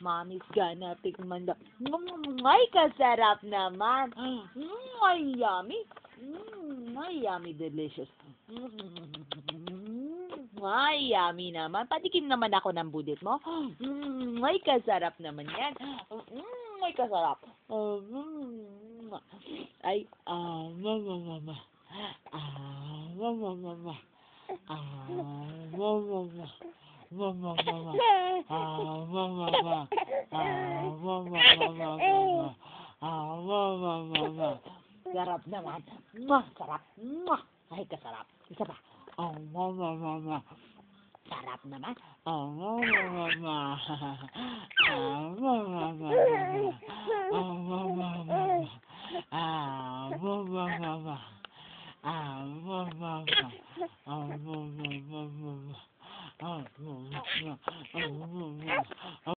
Mommy's gonna tikman daw. Ay, kasarap naman. Ay, yummy. Ay, yummy, delicious. Ay, yummy naman. Patikim naman ako ng budit mo. Ay, kasarap naman yan. Ay, kasarap. Ay, mama, mama. Mama, mama. Mama, mama. Mama, mama. Mama, mama. Mama, mama. Mama, mama. Sarap naman. Sarap. Ay, kasarap. Isa pa. Mama, mama. Sarap naman. Mama, mama. Mama, mama. Mama, mama. Mama, mama. Mama, mama.